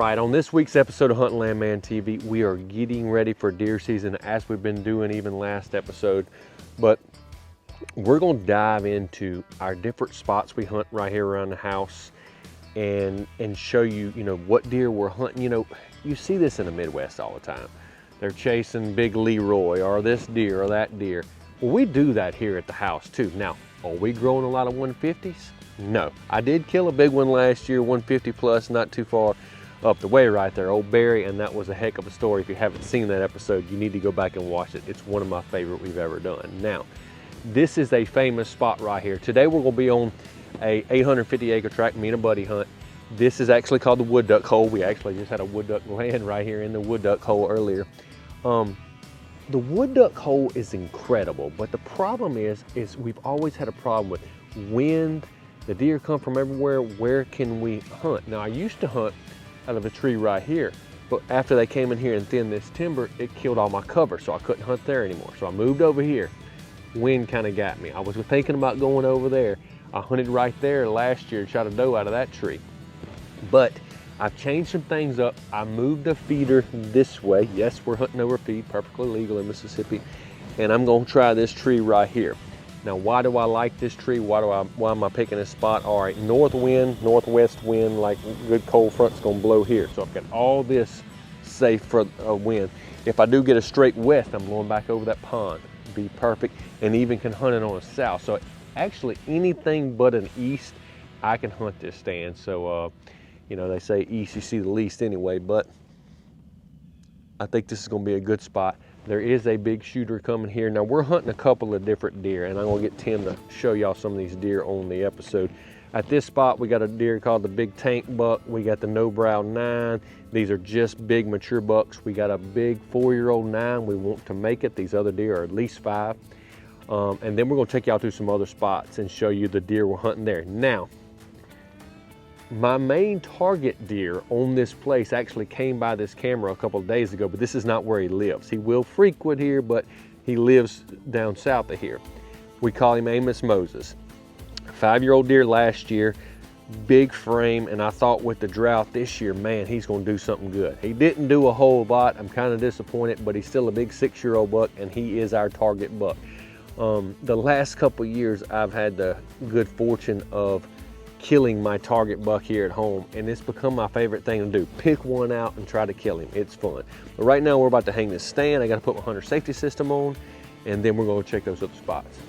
right, on this week's episode of Hunting Landman TV, we are getting ready for deer season as we've been doing even last episode. But we're going to dive into our different spots we hunt right here around the house and show you, what deer we're hunting. You see this in the Midwest all the time. They're chasing big Leroy or this deer or that deer. Well, we do that here at the house too. Now, are we growing a lot of 150s? No. I did kill a big one last year, 150 plus, not too far up the way right there, Old Barry, and that was a heck of a story. If you haven't seen that episode, you need to go back and watch it. It's one of my favorite we've ever done. Now, this is a famous spot right here. Today we're going to be on a 850 acre tract, me and a buddy hunt. This is actually called the Wood Duck Hole. We actually just had a wood duck land right here in the Wood Duck Hole earlier. The Wood Duck Hole is incredible, but the problem is we've always had a problem with wind. The deer come from everywhere. Where can we hunt? Now, I used to hunt out of a tree right here, but after they came in here and thinned this timber, it killed all my cover, so I couldn't hunt there anymore. So I moved over here. Wind kind of got me. I was thinking about going over there. I hunted right there last year and shot a doe out of that tree. But I've changed some things up. I moved the feeder this way. Yes, we're hunting over feed, perfectly legal in Mississippi. And I'm gonna try this tree right here. Now, why do I like this tree? Why am I picking this spot? All right, north wind, northwest wind, like good cold front's gonna blow here. So I've got all this safe for a wind. If I do get a straight west, I'm going back over that pond. Be perfect, and even can hunt it on the south. So actually anything but an east, I can hunt this stand. So, they say east, you see the least anyway, but I think this is gonna be a good spot. There is a big shooter coming here. Now, we're hunting a couple of different deer, and I'm gonna get Tim to show y'all some of these deer on the episode. At this spot, we got a deer called the Big Tank Buck. We got the No Brow 9. These are just big mature bucks. We got a big 4-year-old 9. We want to make it. These other deer are at least 5. And then we're gonna take y'all through some other spots and show you the deer we're hunting there. Now, my main target deer on this place actually came by this camera a couple of days ago, but this is not where he lives. He will frequent here, but he lives down south of here. We call him AMOS Moses. 5-year-old deer last year, big frame, and I thought with the drought this year, man, he's gonna do something good. He didn't do a whole lot. I'm kind of disappointed, but he's still a big 6-year-old buck, and he is our target buck. The last couple of years, I've had the good fortune of killing my target buck here at home, and it's become my favorite thing to do. Pick one out and try to kill him. It's fun. But right now we're about to hang this stand. I got to put my hunter safety system on, and then we're going to check those other spots.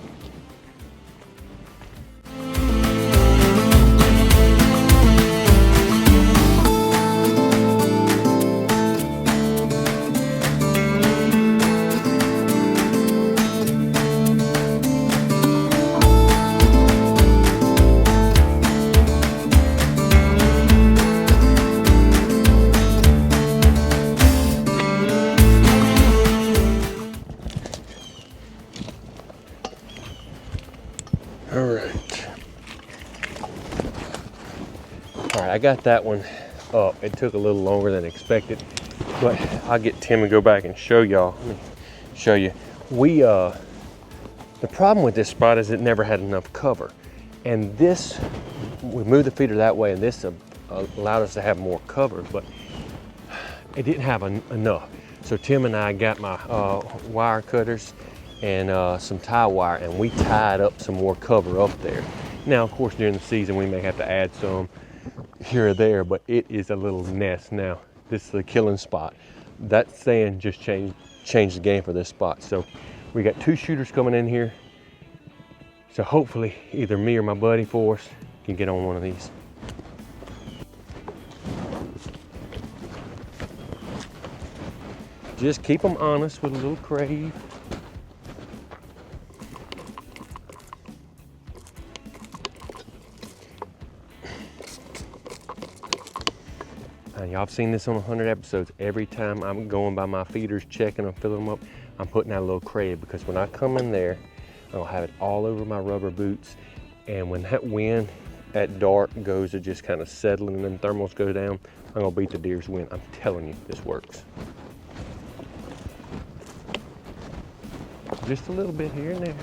All right, I got that one up. It took a little longer than expected, but I'll get Tim and go back and show y'all. Let me show you. The problem with this spot is it never had enough cover. And this, we moved the feeder that way, and this allowed us to have more cover, but it didn't have enough. So Tim and I got my wire cutters and some tie wire, and we tied up some more cover up there. Now, of course, during the season, we may have to add some here or there, but it is a little nest now. This is the killing spot. That sand just changed the game for this spot. So we got 2 shooters coming in here. So hopefully either me or my buddy Forrest can get on one of these. Just keep them honest with a little crave. Y'all have seen this on 100 episodes. Every time I'm going by my feeders, checking them, filling them up, I'm putting out a little crave, because when I come in there, I'll have it all over my rubber boots. And when that wind at dark goes to just kind of settling and then thermals go down, I'm gonna beat the deer's wind. I'm telling you, this works. Just a little bit here and there.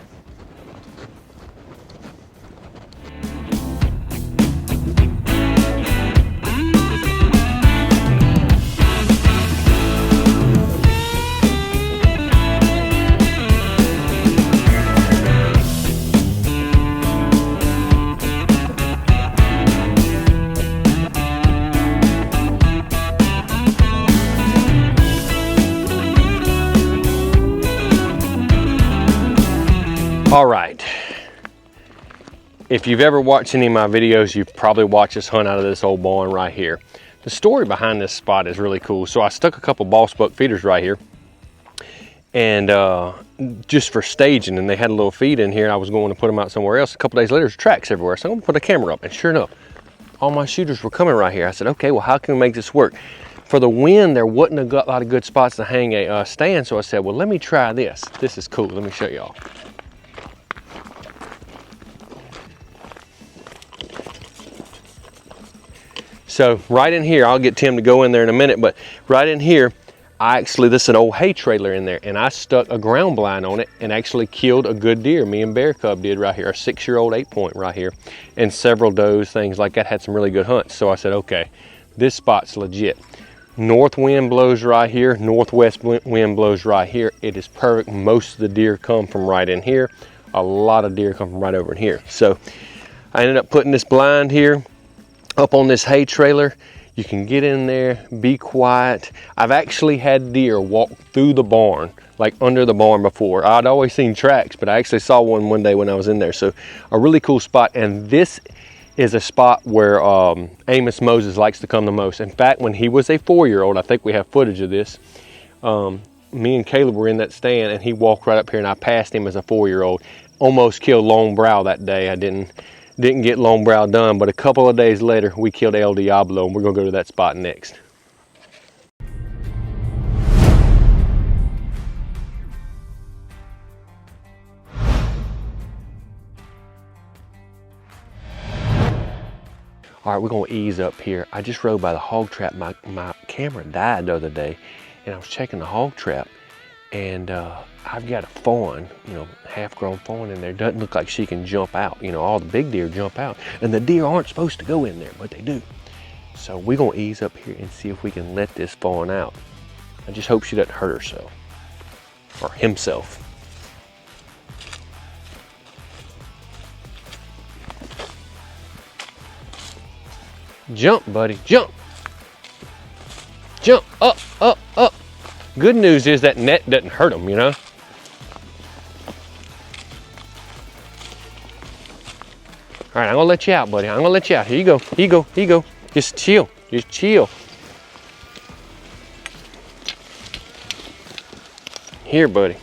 All right. If you've ever watched any of my videos, you've probably watched us hunt out of this old barn right here. The story behind this spot is really cool. So I stuck a couple boss buck feeders right here, and just for staging, and they had a little feed in here, and I was going to put them out somewhere else. A couple days later, there's tracks everywhere. So I'm gonna put a camera up, and sure enough, all my shooters were coming right here. I said, okay, well, how can we make this work? For the wind, there wasn't a lot of good spots to hang a stand, so I said, well, let me try this. This is cool, let me show y'all. So right in here, I'll get Tim to go in there in a minute, but right in here, this is an old hay trailer in there, and I stuck a ground blind on it and actually killed a good deer. Me and Bear Cub did right here, a 6-year-old 8-point right here, and several does, things like that. Had some really good hunts. So I said, okay, this spot's legit. North wind blows right here, northwest wind blows right here. It is perfect. Most of the deer come from right in here. A lot of deer come from right over in here. So I ended up putting this blind here up on this hay trailer. You can get in there, be quiet. I've actually had deer walk through the barn, like under the barn before. I'd always seen tracks, but I actually saw one day when I was in there. So a really cool spot. And this is a spot where Amos Moses likes to come the most. In fact, when he was a 4-year-old, I think we have footage of this, me and Caleb were in that stand, and he walked right up here, and I passed him as a 4-year-old. Almost killed Lone Brow that day. I didn't get Lone Brow done, but a couple of days later, we killed El Diablo, and we're gonna go to that spot next. All right, we're gonna ease up here. I just rode by the hog trap. My camera died the other day, and I was checking the hog trap, and I've got a fawn, half-grown fawn in there. Doesn't look like she can jump out. All the big deer jump out, and the deer aren't supposed to go in there, but they do. So we're gonna ease up here and see if we can let this fawn out. I just hope she doesn't hurt herself, or himself. Jump, buddy, jump. Jump, up, up, up. Good news is that net doesn't hurt him, All right, I'm gonna let you out, buddy. I'm gonna let you out. Here you go, here you go, here you go. Just chill, just chill. Here, buddy.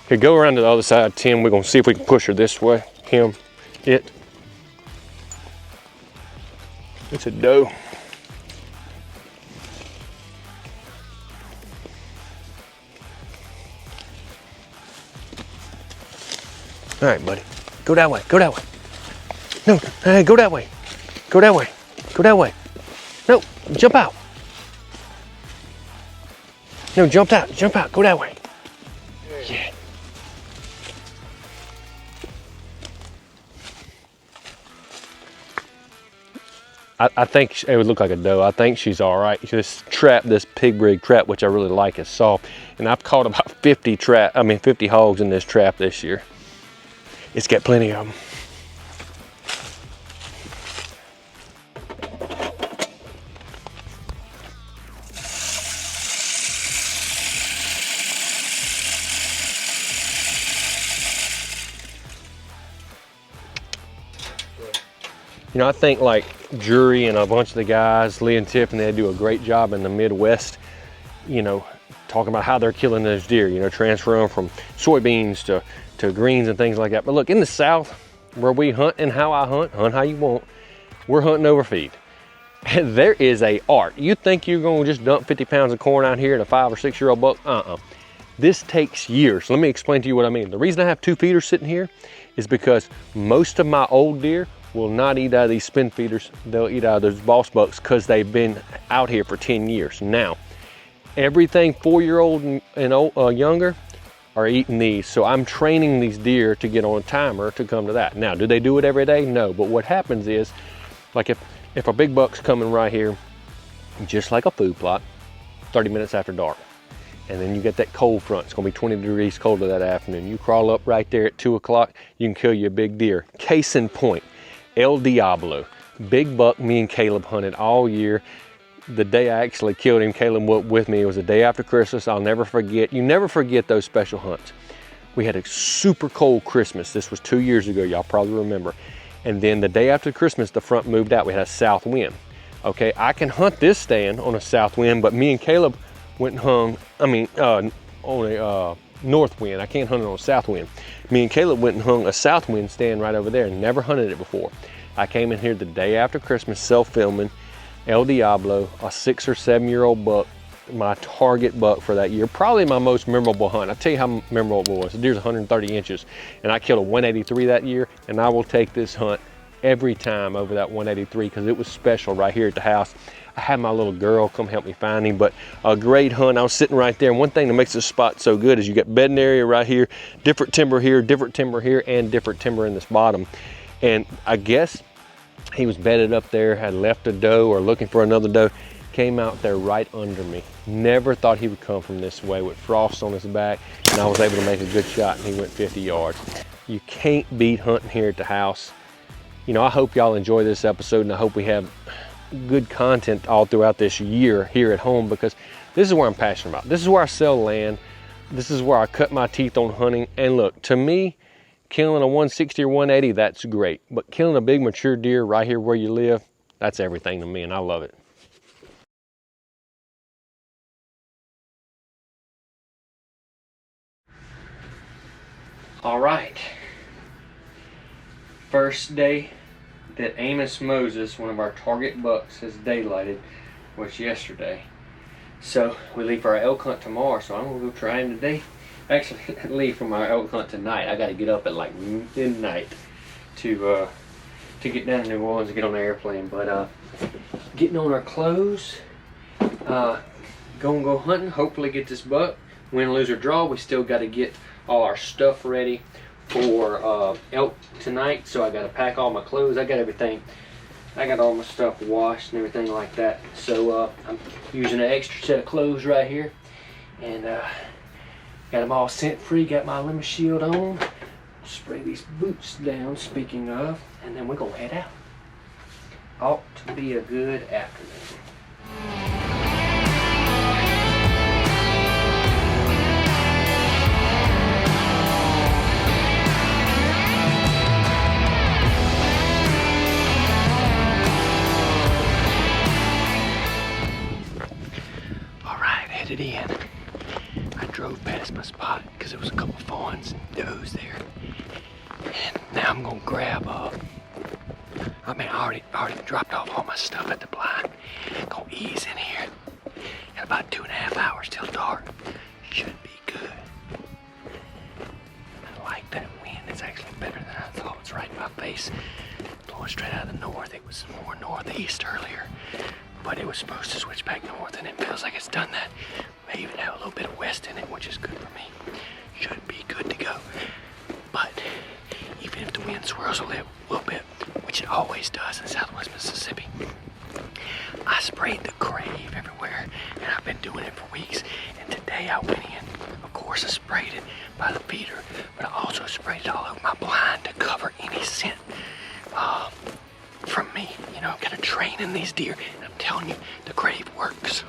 Here, go around to the other side, Tim. We're gonna see if we can push her this way. Him, it. It's a doe. All right, buddy. Go that way, go that way. No, hey, go that way. Go that way, go that way. No, jump out. No, jump out, go that way. Yeah. I think it would look like a doe. I think she's all right. This trap, this pig rig trap, which I really like, is soft. And I've caught about 50 hogs in this trap this year. It's got plenty of them. I think like Jury and a bunch of the guys, Lee and Tiffany, they do a great job in the Midwest, talking about how they're killing those deer, transferring them from soybeans to greens and things like that. But look, in the South, where we hunt and how I hunt how you want, we're hunting over feed. And there is a art. You think you're gonna just dump 50 pounds of corn out here in a 5 or 6-year-old buck? This takes years. Let me explain to you what I mean. The reason I have 2 feeders sitting here is because most of my old deer will not eat out of these spin feeders. They'll eat out of those boss bucks because they've been out here for 10 years. Now, everything 4-year-old and younger are eating these. So I'm training these deer to get on a timer to come to that. Now, do they do it every day? No, but what happens is, like if a big buck's coming right here, just like a food plot, 30 minutes after dark. And then you get that cold front. It's gonna be 20 degrees colder that afternoon. You crawl up right there at 2 o'clock, you can kill you a big deer. Case in point, El Diablo. Big buck me and Caleb hunted all year. The day I actually killed him, Caleb went with me. It was the day after Christmas. I'll never forget. You never forget those special hunts. We had a super cold Christmas. This was 2 years ago, y'all probably remember. And then the day after Christmas, the front moved out. We had a south wind. Okay, I can hunt this stand on a south wind, but me and Caleb went and hung, on a north wind. I can't hunt it on a south wind. Me and Caleb went and hung a south wind stand right over there and never hunted it before. I came in here the day after Christmas, self-filming El Diablo, a 6 or 7 year old buck, my target buck for that year. Probably my most memorable hunt. I'll tell you how memorable it was. The deer's 130 inches and I killed a 183 that year, and I will take this hunt every time over that 183 because it was special right here at the house. I had my little girl come help me find him, but a great hunt. I was sitting right there, and one thing that makes this spot so good is you got bedding area right here, different timber here, and different timber in this bottom. And I guess he was bedded up there, had left a doe or looking for another doe, came out there right under me. Never thought he would come from this way with frost on his back, and I was able to make a good shot, and he went 50 yards. You can't beat hunting here at the house. You know, I hope y'all enjoy this episode, and I hope we have good content all throughout this year here at home, because this is what I'm passionate about. This is where I sell land. This is where I cut my teeth on hunting. And look, to me, killing a 160 or 180, that's great. But killing a big mature deer right here where you live, that's everything to me, and I love it. All right. First day that AMOS Moses, one of our target bucks, has daylighted was yesterday. So we leave for our elk hunt tomorrow, so I'm gonna go try him today. Actually, leave from our elk hunt tonight. I gotta get up at like midnight to get down to New Orleans and get on the airplane. But getting on our clothes, go hunting, hopefully get this buck. Win, lose, or draw, we still gotta get all our stuff ready for elk tonight. So I gotta pack all my clothes. I got everything. I got all my stuff washed and everything like that. So I'm using an extra set of clothes right here, and got them all scent free. Got my lemon shield on. Spray these boots down, speaking of, and then we're gonna head out. Ought to be a good afternoon. In. I drove past my spot because there was a couple fawns and does there, and now I'm gonna grab I already dropped off all my stuff at the blind. Gonna ease in here. Got about 2.5 hours till dark. Should be good. I like that wind. It's actually better than I thought. It's right in my face, blowing straight out of the north. It was more northeast earlier, but it was supposed to switch back north, and it feels like it's done that. May even have a little bit of west in it, which is good for me. Should be good to go. But even if the wind swirls a little bit, which it always does in southwest Mississippi, I sprayed the crave everywhere, and I've been doing it for weeks. And today I went in, of course I sprayed it by the feeder, but I also sprayed it all over my blind to cover any scent from me. You know, I'm kind of training these deer, and I'm telling you, the crave works.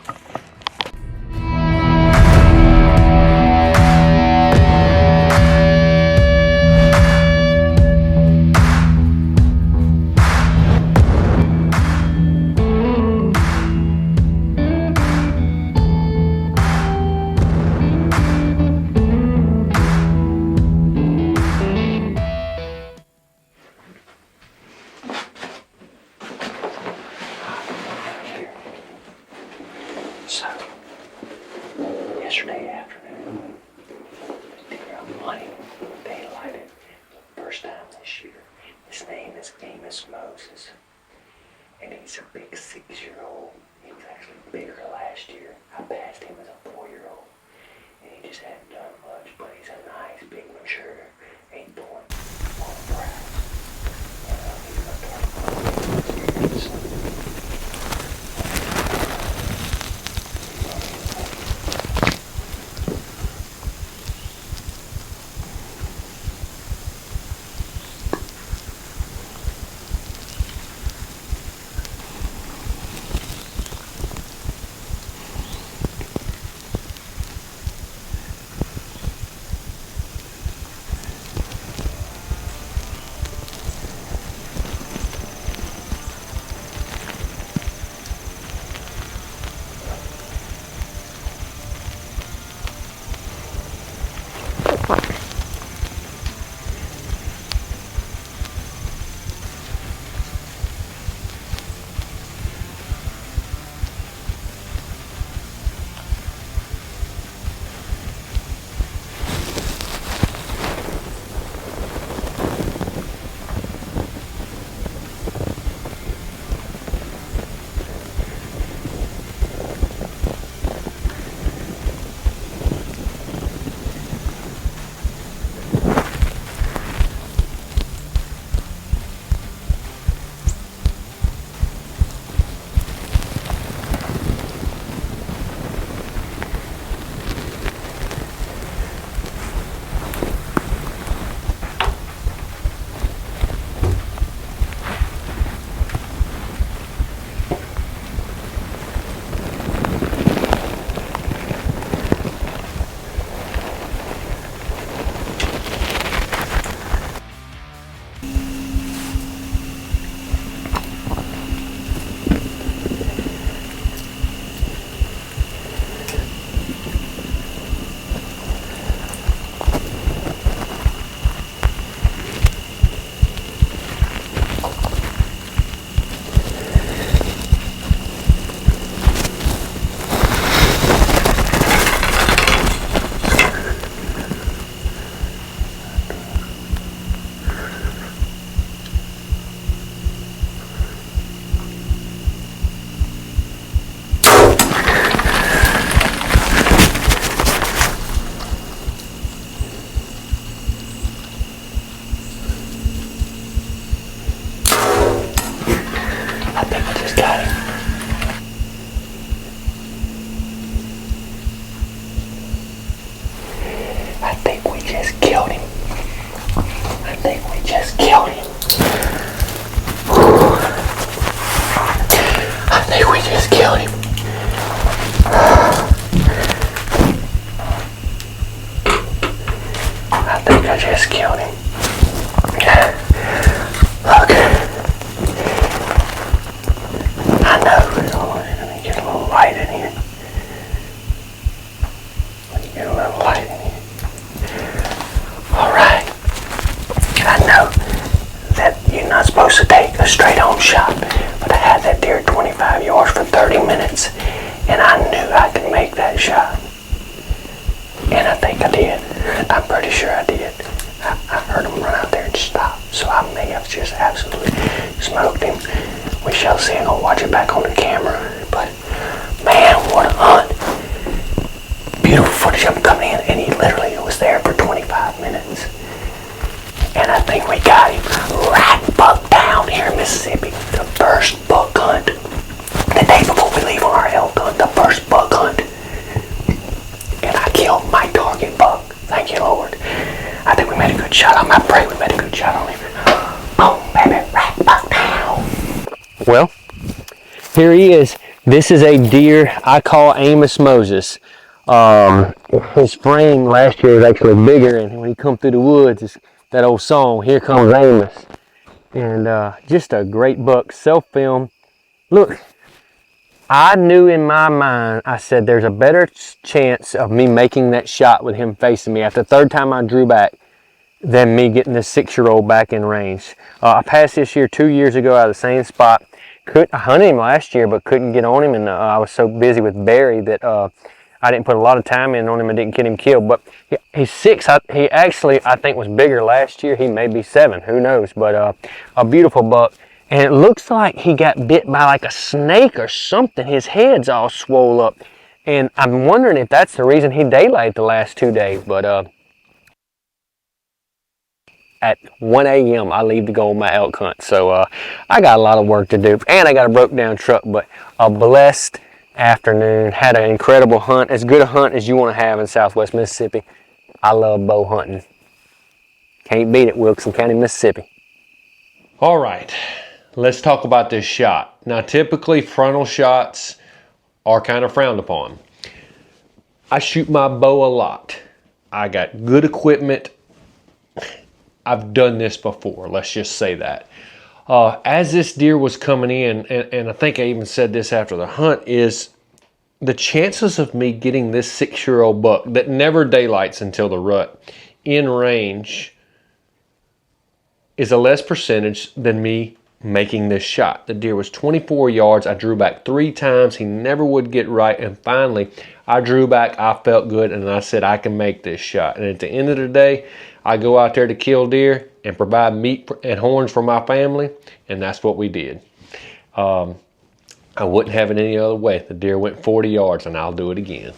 So, yesterday afternoon, deer I'm hunting, daylighted for the first time this year. His name is AMOS Moses, and he's a big 6-year-old. He was actually bigger last year. I passed him as a 4-year-old, and he just hadn't done much, but he's a nice, big, mature 8-point on the price. And he's my target. just killed him. I think we just killed him. I think I just killed him. Look. I know. Oh, let me get a little light in here. Let me get a little light in here. Alright. I know that you're not supposed to take a straight on shot, but I had that deer 25 yards for 30 minutes, and I knew I could make that shot. And I think I did. I'm pretty sure I did. I heard him run out there and stop, so I may have just absolutely smoked him. We shall see. I'm gonna watch it back on the camera. But man, what a hunt! Beautiful footage of him coming in, and he literally was there for 25 minutes. And I think we got him right buck down here in Mississippi. The first buck hunt. The day before we leave on our elk hunt, the first buck hunt. And I killed my target buck. Thank you, Lord. I think we made a good shot. I pray we made a good shot on him. Oh, baby, right buck down. Well, here he is. This is a deer I call AMOS Moses. His frame last year was actually bigger, and when he come through the woods, it's that old song, Here Comes Amos. And just a great buck, self-film. Look, I knew in my mind, I said there's a better chance of me making that shot with him facing me after the third time I drew back than me getting this 6-year-old back in range. I passed this year 2 years ago out of the same spot. I hunted him last year, but couldn't get on him, and I was so busy with Barry that I didn't put a lot of time in on him and didn't get him killed. But he's 6. He actually, I think, was bigger last year. He may be 7. Who knows? But a beautiful buck. And it looks like he got bit by like a snake or something. His head's all swole up. And I'm wondering if that's the reason he daylighted the last 2 days. But at 1 a.m. I leave to go on my elk hunt. So I got a lot of work to do. And I got a broke down truck. But a blessed afternoon. Had an incredible hunt. As good a hunt as you want to have in Southwest Mississippi. I love bow hunting. Can't beat it, Wilson County, Mississippi. All right. Let's talk about this shot. Now, typically frontal shots are kind of frowned upon. I shoot my bow a lot. I got good equipment. I've done this before, let's just say that. As this deer was coming in, and I think I even said this after the hunt, is the chances of me getting this 6-year-old buck that never daylights until the rut in range is a less percentage than me making this shot. The deer was 24 yards. I drew back 3 times. He never would get right. And finally, I drew back. I felt good. And I said, I can make this shot. And at the end of the day, I go out there to kill deer and provide meat and horns for my family. And that's what we did. I wouldn't have it any other way. The deer went 40 yards, and I'll do it again.